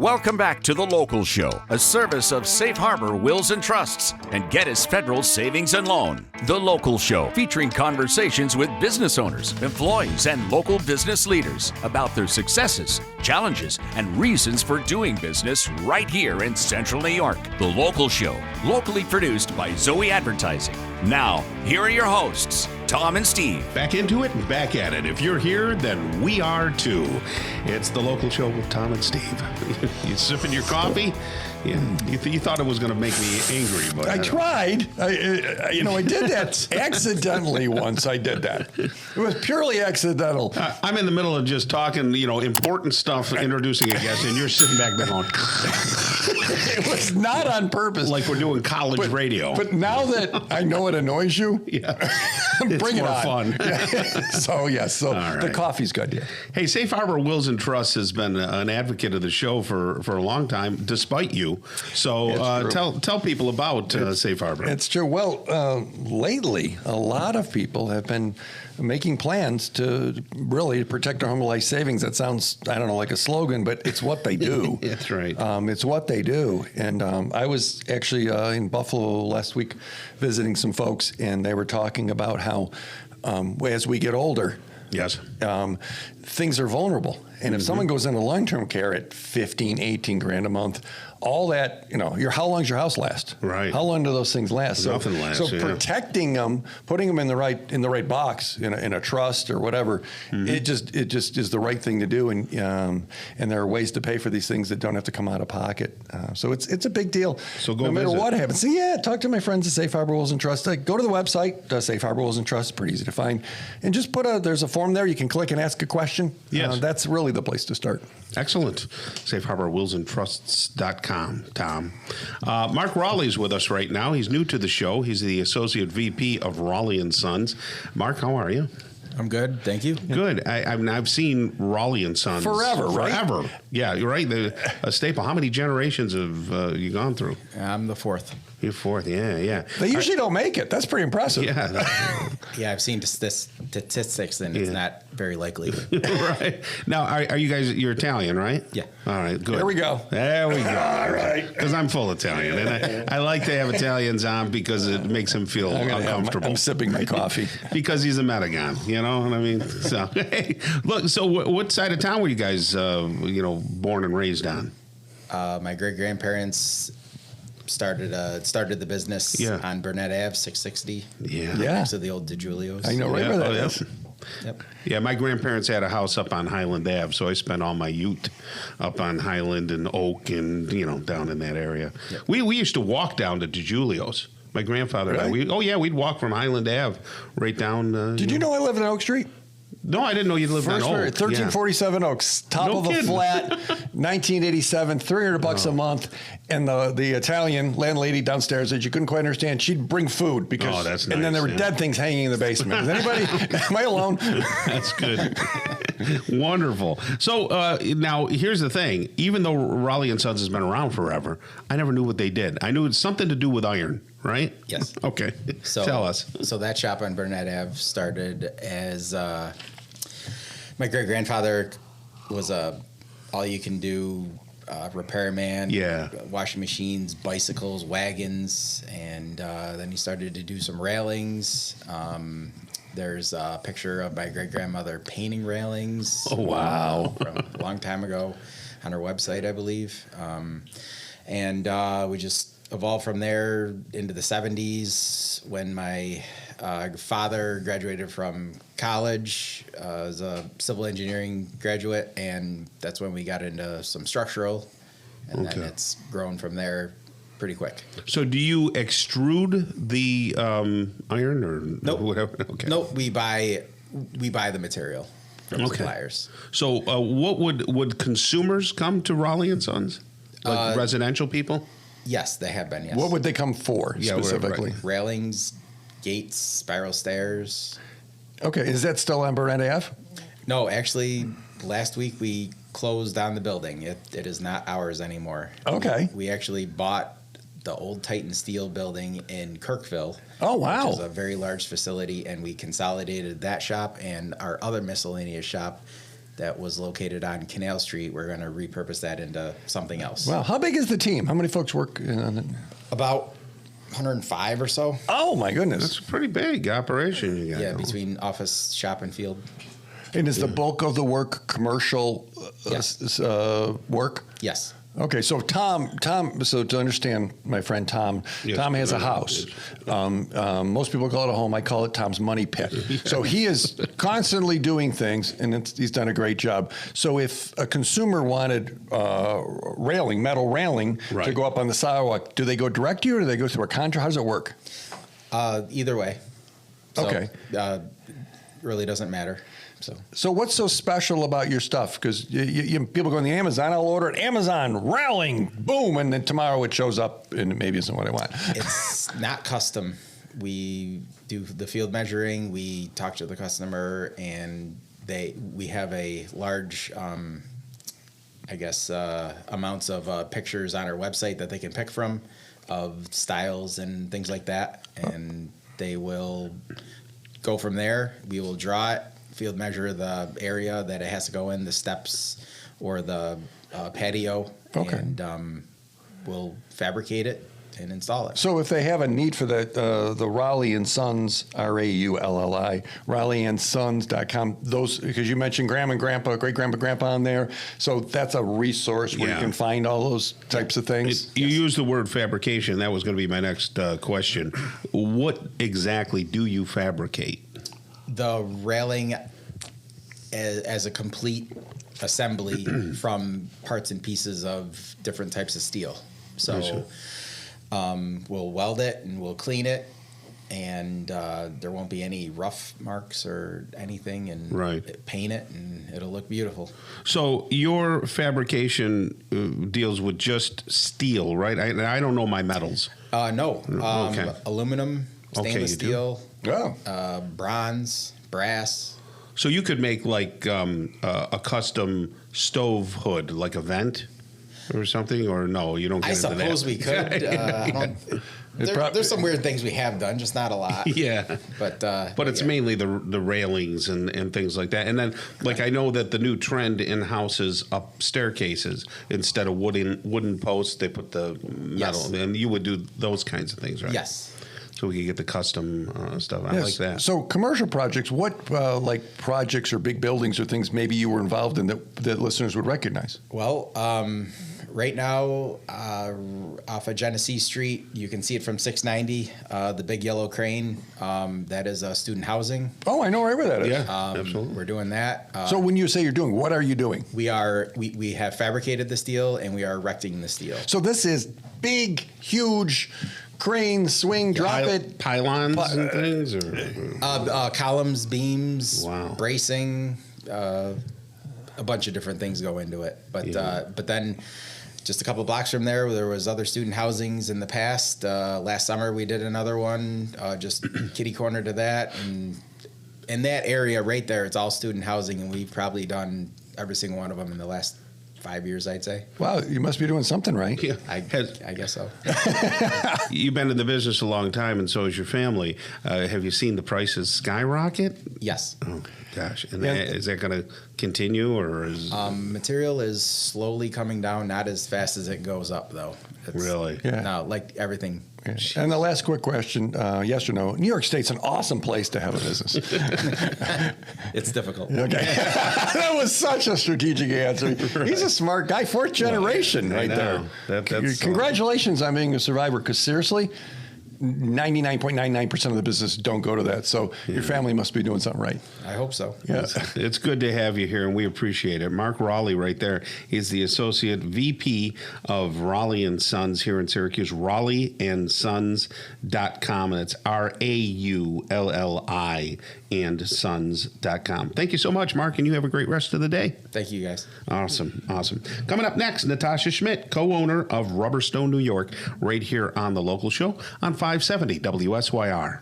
Welcome back to The Local Show, a service of Safe Harbor Wills and Trusts and Geddes Federal Savings and Loan. The Local Show, featuring conversations with business owners, employees, and local business leaders about their successes, challenges, and reasons for doing business right here in Central New York. The Local Show, locally produced by Zoey Advertising. Now, here are your hosts, Tom and Steve. Back into it and back at it. If you're here, then we are too. It's The Local Show with Tom and Steve. You sipping your coffee? Yeah, you thought it was going to make me angry, but I tried. I did that accidentally once. I did that. It was purely accidental. I'm in the middle of just talking, important stuff, introducing a guest, and you're sitting back there going, It was not on purpose. like we're doing college radio. But now that I know it annoys you, yeah, bring it on. fun. So right. The coffee's good. Yeah. Hey, Safe Harbor Wills and Trusts has been an advocate of the show for a long time, despite you. So tell people about Safe Harbor. It's true. Well, lately, a lot of people have been making plans to really protect their home life savings. That sounds, I don't know, like a slogan, but it's what they do. That's right. It's what they do. And I was actually in Buffalo last week visiting some folks, and they were talking about how as we get older, yes, things are vulnerable. And if someone goes into long-term care at 15, 18 grand a month, all that, how long does your house last? Right. How long do those things last? Nothing lasts. So protecting them, putting them in the right box, in a trust or whatever, it just is the right thing to do. And there are ways to pay for these things that don't have to come out of pocket. So it's a big deal. So go no matter visit. what happens. So talk to my friends at Safe Harbor Wills and Trust. Go to the website, Safe Harbor Wills and Trust. Pretty easy to find, and just there's a form there. You can click and ask a question. Yes. That's really the place to start. Excellent. SafeHarborWillsandTrusts.com, Tom. Mark Raulli's with us right now. He's new to the show. He's the Associate VP of Raulli & Sons. Mark, how are you? I'm good, thank you. Good. I've seen Raulli & Sons. Forever, right? Forever. Yeah, you're right. A staple. How many generations have you gone through? I'm the fourth. You're fourth, yeah. They usually don't make it. That's pretty impressive. Yeah. Yeah, I've seen statistics, and it's not very likely. Right. Now, are you guys, you're Italian, right? Yeah. All right, good. There we go. All right. Because I'm full Italian, and I like to have Italians on because it makes him feel uncomfortable. I'm sipping my coffee. Because he's a Metagon, you know what I mean? So, hey, look, so what side of town were you guys, born and raised on? My great-grandparents started the business on Burnett Ave, 660. Yeah. Next to the old DiGiulio's. I know right where that is. Yep. Yeah, my grandparents had a house up on Highland Ave, so I spent all my youth up on Highland and Oak and, down in that area. Yep. We used to walk down to DiGiulio's. My grandfather and I. We'd walk from Highland Ave right down. Did you know I live in Oak Street? No, I didn't know you lived on Oak. 1347 Oaks, top of the flat, 1987, $300 a month. And the Italian landlady downstairs that you couldn't quite understand, she'd bring food because, that's and then nice, there were dead things hanging in the basement. Is anybody, am I alone? That's good. Wonderful. So now here's the thing. Even though Raulli & Sons has been around forever, I never knew what they did. I knew it's something to do with iron, right? Yes. Okay. So, tell us. So that shop on Burnett Ave started as my great-grandfather was a all-you-can-do repairman. Yeah. Washing machines, bicycles, wagons, and then he started to do some railings. There's a picture of my great-grandmother painting railings. Oh, wow. From a long time ago on her website, I believe. And we just evolved from there into the 70s when my father graduated from college as a civil engineering graduate, and that's when we got into some structural, and then it's grown from there pretty quick. So do you extrude the iron or whatever? Okay. Nope, we buy the material from suppliers. So what would consumers come to Raulli & Sons? Like residential people? Yes, they have been, yes. What would they come for specifically? Right. Railings, gates, spiral stairs. Okay, is that still on Burnett Ave? No, actually, last week we closed on the building. It is not ours anymore. Okay. We actually bought the old Titan Steel building in Kirkville. Oh, wow. Which is a very large facility, and we consolidated that shop and our other miscellaneous shop that was located on Canal Street. We're going to repurpose that into something else. Wow. How big is the team? How many folks work on it? About 105 or so. Oh, my goodness. That's a pretty big operation you got. Yeah, between office, shop, and field. And is the bulk of the work commercial Yes. Work? Yes. Okay, so Tom. So to understand, my friend Tom, Yes. Tom has a house. Most people call it a home. I call it Tom's money pit. So he is constantly doing things, and he's done a great job. So if a consumer wanted metal railing, to Right. go up on the sidewalk, do they go direct to you, or do they go through a contractor? How does it work? Either way. So, Okay. Really doesn't matter. So what's so special about your stuff? Because people go on the Amazon, I'll order it, Amazon, railing, boom, and then tomorrow it shows up and it maybe isn't what I want. It's not custom. We do the field measuring. We talk to the customer, and we have a large, amounts of pictures on our website that they can pick from of styles and things like that, and they will go from there. We will draw it, field measure the area that it has to go in, the steps or the patio, Okay. and we'll fabricate it and install it. So if they have a need for that, the Raulli and Sons, Raulli, RaulliandSons.com, those, because you mentioned grandma and grandpa, great grandpa, grandpa on there. So that's a resource where you Yeah. can find all those types of things. You used the word fabrication. That was going to be my next question. What exactly do you fabricate? The railing as a complete assembly from parts and pieces of different types of steel. So we'll weld it and we'll clean it, and there won't be any rough marks or anything, and Right. paint it, and it'll look beautiful. So your fabrication deals with just steel, right? I don't know my metals. No, Okay. aluminum, Okay, stainless you do? steel, Oh. bronze, brass. So you could make like a custom stove hood, like a vent or something, or no, you don't get I into that. suppose we could. There's some weird things we have done, just not a lot. Yeah. But It's yeah. mainly the railings and things like that. And then, like, I know that the new trend in houses up staircases, instead of wooden posts, they put the metal. Yes. And you would do those kinds of things, right? Yes. So we could get the custom stuff. I like that. So commercial projects, what like projects or big buildings or things maybe you were involved in that listeners would recognize? Well, right now, off of Genesee Street, you can see it from 690, the big yellow crane. That is student housing. Oh, I know right where that is. Yeah, absolutely. We're doing that. So when you say you're doing, what are you doing? We have fabricated the steel, and we are erecting the steel. So this is big, huge crane, swing, drop it. Pylons and things? Or, Columns, beams, Wow. bracing, a bunch of different things go into it. But then just a couple blocks from there was other student housings in the past. Last summer we did another one, just kitty corner to that. And in that area right there, it's all student housing, and we've probably done every single one of them in the last 5 years, I'd say. Wow, you must be doing something right. yeah. I guess so. You've been in the business a long time, and so has your family. Have you seen the prices skyrocket? Yes. Oh, gosh. And Yeah. is that going to continue, or is Material is slowly coming down, not as fast as it goes up, though. really? Yeah. No, like everything. And the last quick question, yes or no? New York State's an awesome place to have a business. It's difficult. Okay. That was such a strategic answer. He's a smart guy, fourth generation I right know. there. That's Congratulations on being a survivor, because seriously, 99.99% of the business don't go to that. So your family must be doing something right. I hope so. Yeah. It's good to have you here, and we appreciate it. Mark Raulli right there is the Associate VP of Raulli and Sons here in Syracuse, RaulliandSons.com, and it's RAULLI and Sons.com. Thank you so much, Mark, and you have a great rest of the day. Thank you, guys. Awesome. Coming up next, Natasha Schmidt, co-owner of Rubberstone, New York, right here on The Local Show on 570 WSYR.